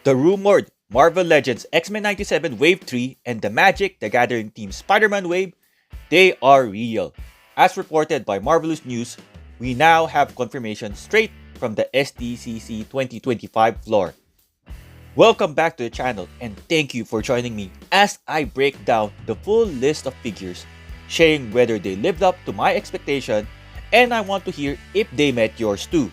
The rumored Marvel Legends X-Men 97 Wave 3 and the Magic the Gathering Team Spider-Man Wave, they are real. As reported by Marvelous News, we now have confirmation straight from the SDCC 2025 floor. Welcome back to the channel and thank you for joining me as I break down the full list of figures, sharing whether they lived up to my expectation, and I want to hear if they met yours too.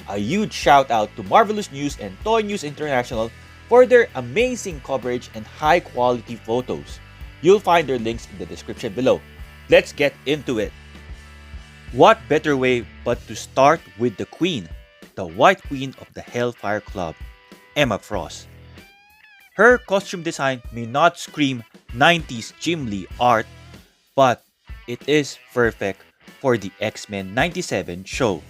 A huge shout out to Marvelous News and Toy News International for their amazing coverage and high quality photos. You'll find their links in the description below. Let's get into it. What better way but to start with the Queen, the White Queen of the Hellfire Club, Emma Frost. Her costume design may not scream 90s Jim Lee art, but it is perfect for the X-Men 97 show.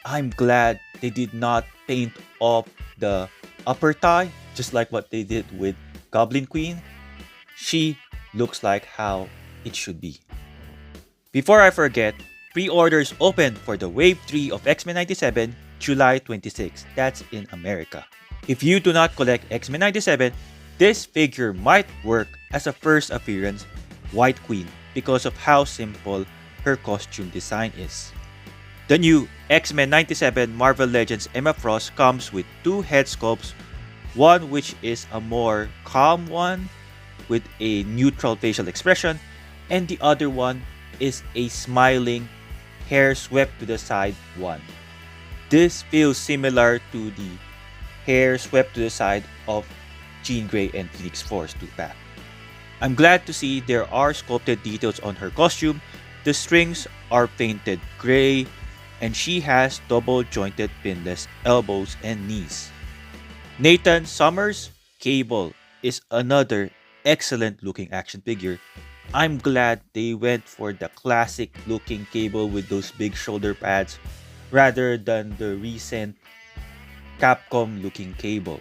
I'm glad they did not paint off the upper thigh just like what they did with Goblin Queen. She looks like how it should be. Before I forget, pre-orders open for the Wave 3 of X-Men 97 July 26. That's in America. If you do not collect X-Men 97, this figure might work as a first appearance White Queen because of how simple her costume design is. The new X-Men 97 Marvel Legends Emma Frost comes with two head sculpts, one which is a more calm one with a neutral facial expression, and the other one is a smiling, hair swept to the side one. This feels similar to the hair swept to the side of Jean Grey and Phoenix Force 2-pack. I'm glad to see there are sculpted details on her costume. The strings are painted gray, and she has double-jointed pinless elbows and knees. Nathan Summers' Cable is another excellent-looking action figure. I'm glad they went for the classic-looking Cable with those big shoulder pads rather than the recent Capcom-looking Cable.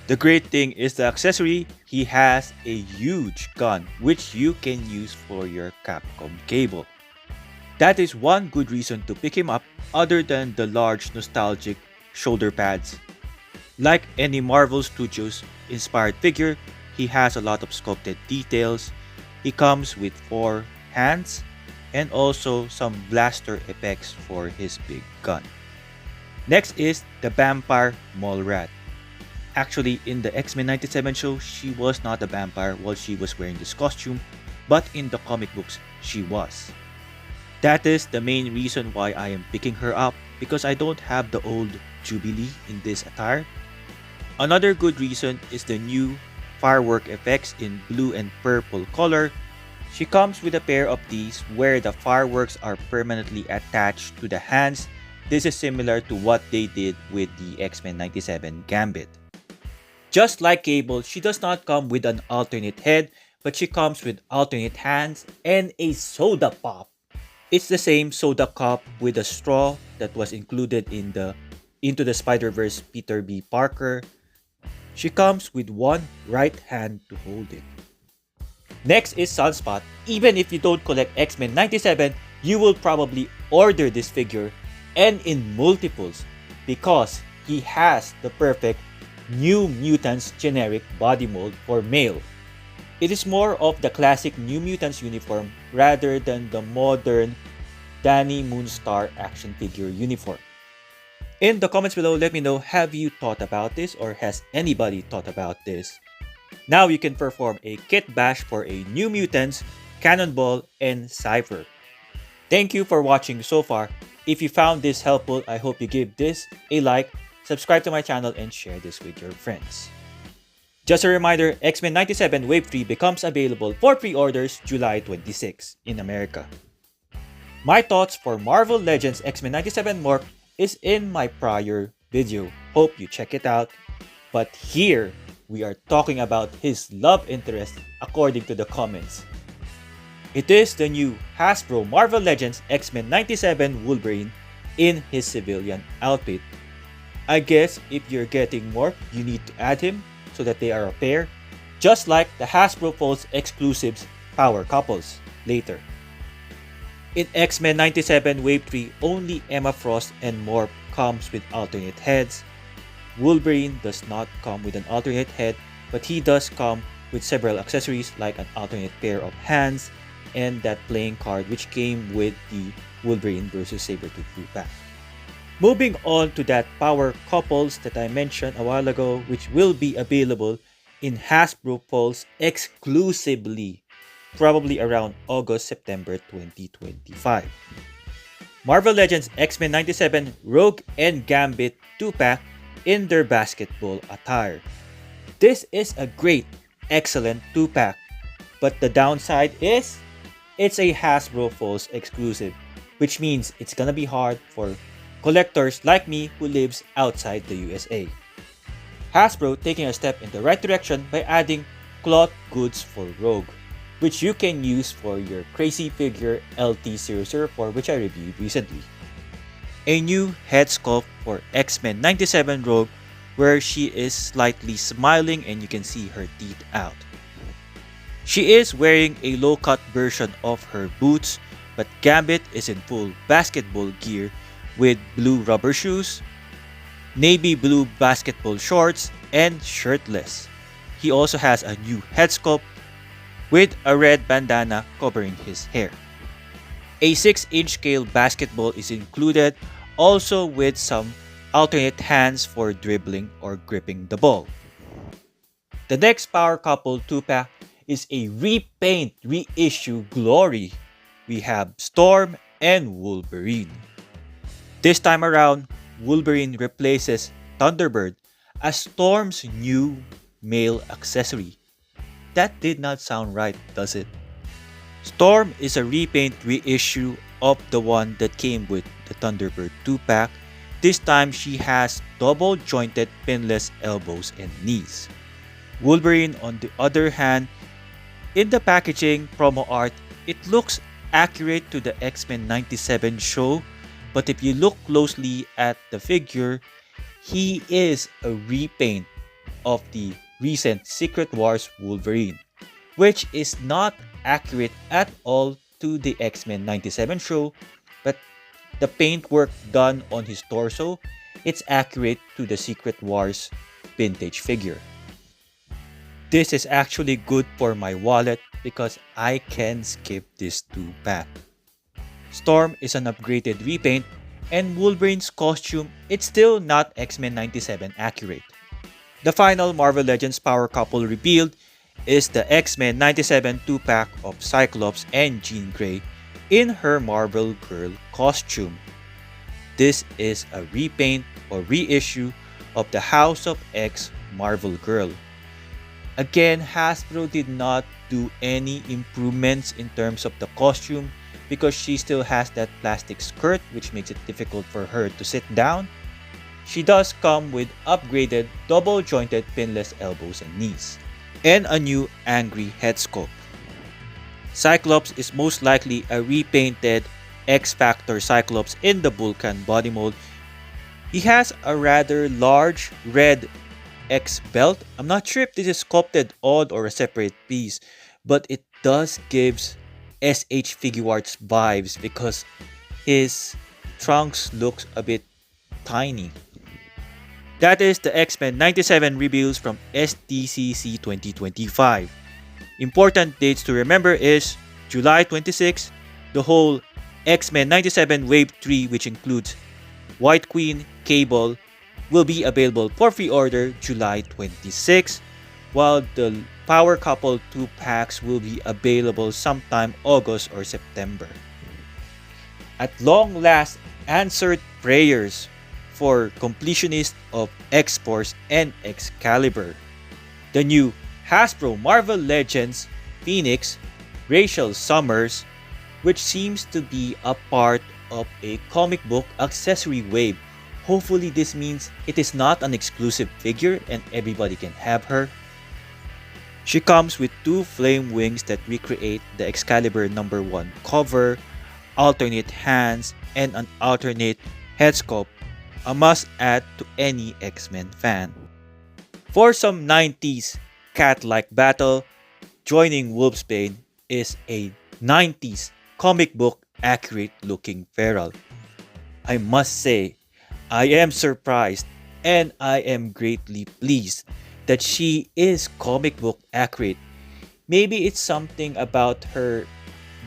The great thing is the accessory. He has a huge gun which you can use for your Capcom Cable. That is one good reason to pick him up other than the large nostalgic shoulder pads. Like any Marvel Studios inspired figure, he has a lot of sculpted details. He comes with 4 hands and also some blaster effects for his big gun. Next is the Vampire Mole Rat. Actually, in the X-Men 97 show, she was not a vampire while she was wearing this costume, but in the comic books, she was. That is the main reason why I am picking her up, because I don't have the old Jubilee in this attire. Another good reason is the new firework effects in blue and purple color. She comes with a pair of these where the fireworks are permanently attached to the hands. This is similar to what they did with the X-Men 97 Gambit. Just like Cable, she does not come with an alternate head, but she comes with alternate hands and a soda pop. It's the same soda cup with a straw that was included in the Into the Spider-Verse Peter B. Parker. She comes with one right hand to hold it. Next is Sunspot. Even if you don't collect X-Men 97, you will probably order this figure and in multiples because he has the perfect New Mutants generic body mold for male. It is more of the classic New Mutants uniform rather than the modern Danny Moonstar action figure uniform. In the comments below, let me know, have you thought about this or has anybody thought about this? Now you can perform a kit bash for a New Mutants, Cannonball, and Cypher. Thank you for watching so far. If you found this helpful, I hope you give this a like, subscribe to my channel, and share this with your friends. Just a reminder, X-Men 97 Wave 3 becomes available for pre-orders July 26 in America. My thoughts for Marvel Legends X-Men 97 Morph is in my prior video. Hope you check it out. But here, we are talking about his love interest according to the comments. It is the new Hasbro Marvel Legends X-Men 97 Wolverine in his civilian outfit. I guess if you're getting Morph, you need to add him so that they are a pair, just like the Hasbro Pulse exclusives Power Couples later. In X-Men 97 Wave 3, only Emma Frost and Morph comes with alternate heads. Wolverine does not come with an alternate head, but he does come with several accessories like an alternate pair of hands and that playing card which came with the Wolverine vs. Sabretooth 2-pack. Moving on to that power couples that I mentioned a while ago, which will be available in Hasbro Pulse exclusively, probably around August-September 2025. Marvel Legends X-Men'97 Rogue and Gambit 2-pack in their basketball attire. This is a great, excellent 2-pack, but the downside is it's a Hasbro Pulse exclusive, which means it's gonna be hard for collectors like me who lives outside the USA. Hasbro taking a step in the right direction by adding cloth goods for Rogue, which you can use for your crazy figure LT004, which I reviewed recently. A new head sculpt for X-Men'97 Rogue, where she is slightly smiling and you can see her teeth out. She is wearing a low-cut version of her boots, but Gambit is in full basketball gear with blue rubber shoes, navy blue basketball shorts, and shirtless. He also has a new head sculpt with a red bandana covering his hair. A 6-inch scale basketball is included, also with some alternate hands for dribbling or gripping the ball. The next power couple 2-pack is a repaint reissue glory. We have Storm and Wolverine. This time around, Wolverine replaces Thunderbird as Storm's new male accessory. That did not sound right, does it? Storm is a repaint reissue of the one that came with the Thunderbird 2-pack. This time she has double jointed pinless elbows and knees. Wolverine, on the other hand, in the packaging promo art, it looks accurate to the X-Men'97 show, but if you look closely at the figure, he is a repaint of the recent Secret Wars Wolverine, which is not accurate at all to the X-Men'97 show, but the paintwork done on his torso, it's accurate to the Secret Wars vintage figure. This is actually good for my wallet because I can skip this 2-pack. Storm is an upgraded repaint, and Wolverine's costume, it's still not X-Men'97 accurate. The final Marvel Legends power couple revealed is the X-Men'97 2-pack of Cyclops and Jean Grey in her Marvel Girl costume. This is a repaint or reissue of the House of X Marvel Girl. Again, Hasbro did not do any improvements in terms of the costume because she still has that plastic skirt which makes it difficult for her to sit down. She does come with upgraded double jointed pinless elbows and knees, and a new angry head sculpt. Cyclops is most likely a repainted X-Factor Cyclops in the Vulcan body mold. He has a rather large red X belt. I'm not sure if this is sculpted on or a separate piece, but it does gives SH Figuarts vibes because his trunks looks a bit tiny. That is the X-Men'97 reviews from SDCC 2025. Important dates to remember is July 26, the whole X-Men'97 Wave 3, which includes White Queen, Cable, will be available for pre-order July 26, while the Power Couple 2 packs will be available sometime August or September. At long last, answered prayers for completionists of X-Force and Excalibur. The new Hasbro Marvel Legends Phoenix Rachel Summers, which seems to be a part of a comic book accessory wave. Hopefully this means it is not an exclusive figure and everybody can have her. She comes with 2 flame wings that recreate the Excalibur #1 cover, alternate hands, and an alternate head sculpt, a must-add to any X-Men fan. For some 90s cat-like battle, joining Wolfsbane is a 90s comic book accurate looking feral. I must say, I am surprised and I am greatly pleased that she is comic book accurate. Maybe it's something about her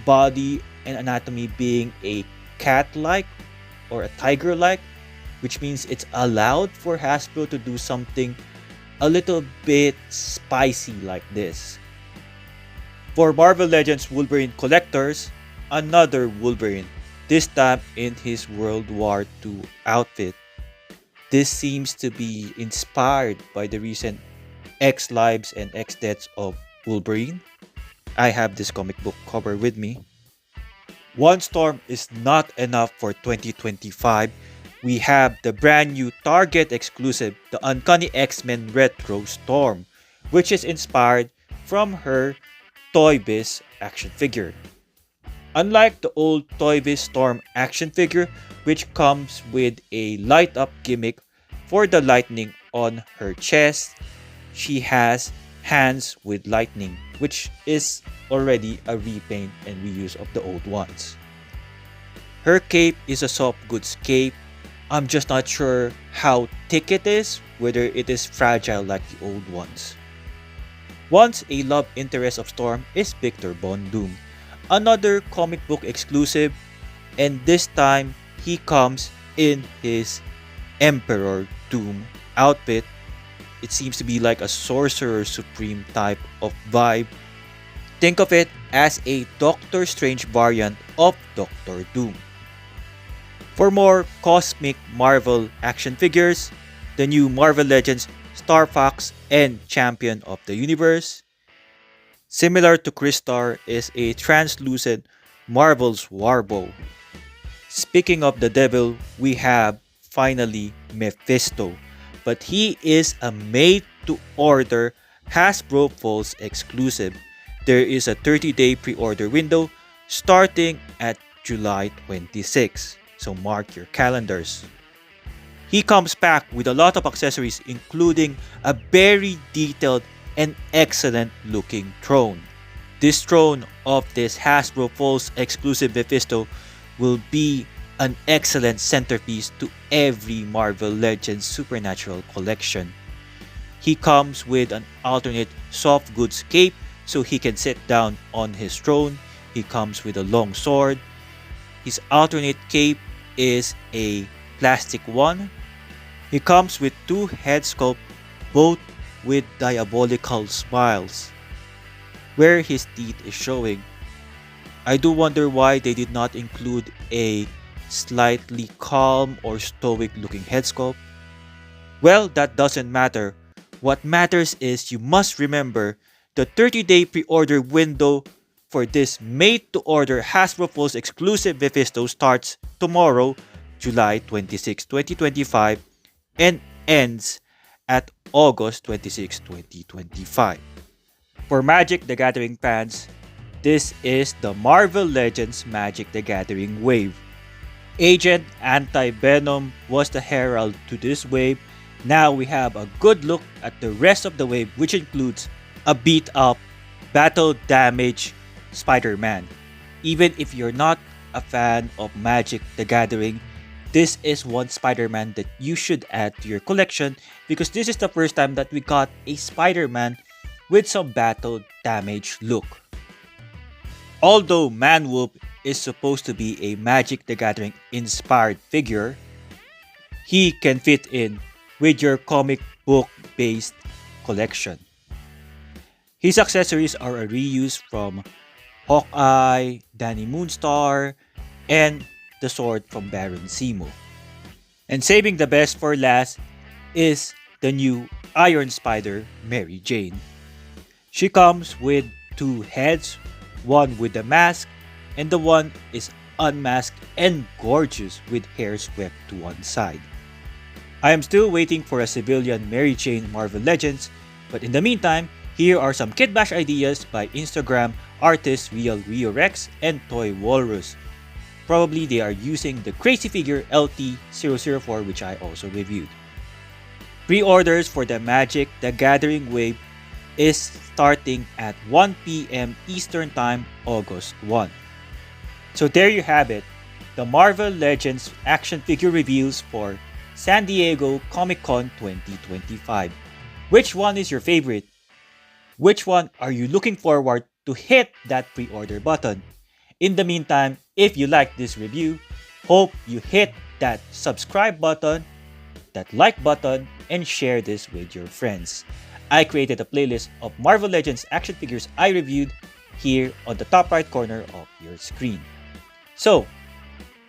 body and anatomy being a cat-like or a tiger-like, which means it's allowed for Hasbro to do something a little bit spicy like this. For Marvel Legends Wolverine collectors, another Wolverine, this time in his World War II outfit. This seems to be inspired by the recent X Lives and X Deaths of Wolverine. I have this comic book cover with me. One Storm is not enough for 2025. We have the brand new Target exclusive, the Uncanny X-Men Retro Storm, which is inspired from her Toy Biz action figure. Unlike the old Toy Biz Storm action figure, which comes with a light up gimmick for the lightning on her chest, she has hands with lightning, which is already a repaint and reuse of the old ones. Her cape is a soft goods cape. I'm just not sure how thick it is, whether it is fragile like the old ones. Once a love interest of Storm is Victor Von Doom, another comic book exclusive, and this time he comes in his Emperor Doom outfit. It seems to be like a Sorcerer Supreme type of vibe. Think of it as a Doctor Strange variant of Doctor Doom. For more cosmic Marvel action figures, the new Marvel Legends Starfox and Champion of the Universe. Similar to Crystar is a translucent Marvel's Warbow. Speaking of the devil, we have finally Mephisto, but he is a made-to-order Hasbro Pulse exclusive. There is a 30-day pre-order window starting at July 26, so mark your calendars. He comes packed with a lot of accessories, including a very detailed and excellent looking throne. This throne of this Hasbro Pulse exclusive Mephisto will be an excellent centerpiece to every Marvel Legends Supernatural collection. He comes with an alternate soft goods cape so he can sit down on his throne. He comes with a long sword. His alternate cape is a plastic one. He comes with two head sculpts, both with diabolical smiles, where his teeth is showing. I do wonder why they did not include a slightly calm or stoic looking head sculpt. Well, that doesn't matter. What matters is you must remember the 30-day pre-order window for this made-to-order Hasbro Pulse exclusive Mephisto starts tomorrow, July 26, 2025 and ends at August 26, 2025. For Magic the Gathering fans, this is the Marvel Legends Magic the Gathering wave. Agent Anti-Venom was the herald to this wave. Now we have a good look at the rest of the wave, which includes a beat-up, battle-damaged Spider-Man. Even if you're not a fan of Magic the Gathering, this is one Spider-Man that you should add to your collection because this is the first time that we got a Spider-Man with some battle-damaged look. Although Man-Wolf is supposed to be a Magic the Gathering inspired figure, he can fit in with your comic book based collection. His accessories are a reuse from Hawkeye, Danny Moonstar, and the sword from Baron Zemo. And saving the best for last is the new Iron Spider Mary Jane. She comes with two heads, one with a mask, and the one is unmasked and gorgeous with hair swept to one side. I am still waiting for a civilian Mary Jane Marvel Legends, but in the meantime, here are some kit bash ideas by Instagram artists Real Rio Rex and Toy Walrus. Probably they are using the Crazy Figure LT004, which I also reviewed. Pre-orders for the Magic the Gathering wave is starting at 1 p.m. Eastern Time, August 1. So there you have it, the Marvel Legends action figure reviews for San Diego Comic-Con 2025. Which one is your favorite? Which one are you looking forward to hit that pre-order button? In the meantime, if you like this review, hope you hit that subscribe button, that like button, and share this with your friends. I created a playlist of Marvel Legends action figures I reviewed here on the top right corner of your screen. So,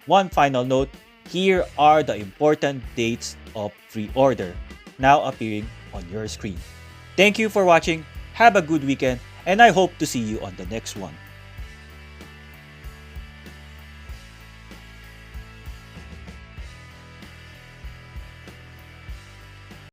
one final note, here are the important dates of pre-order now appearing on your screen. Thank you for watching, have a good weekend, and I hope to see you on the next one.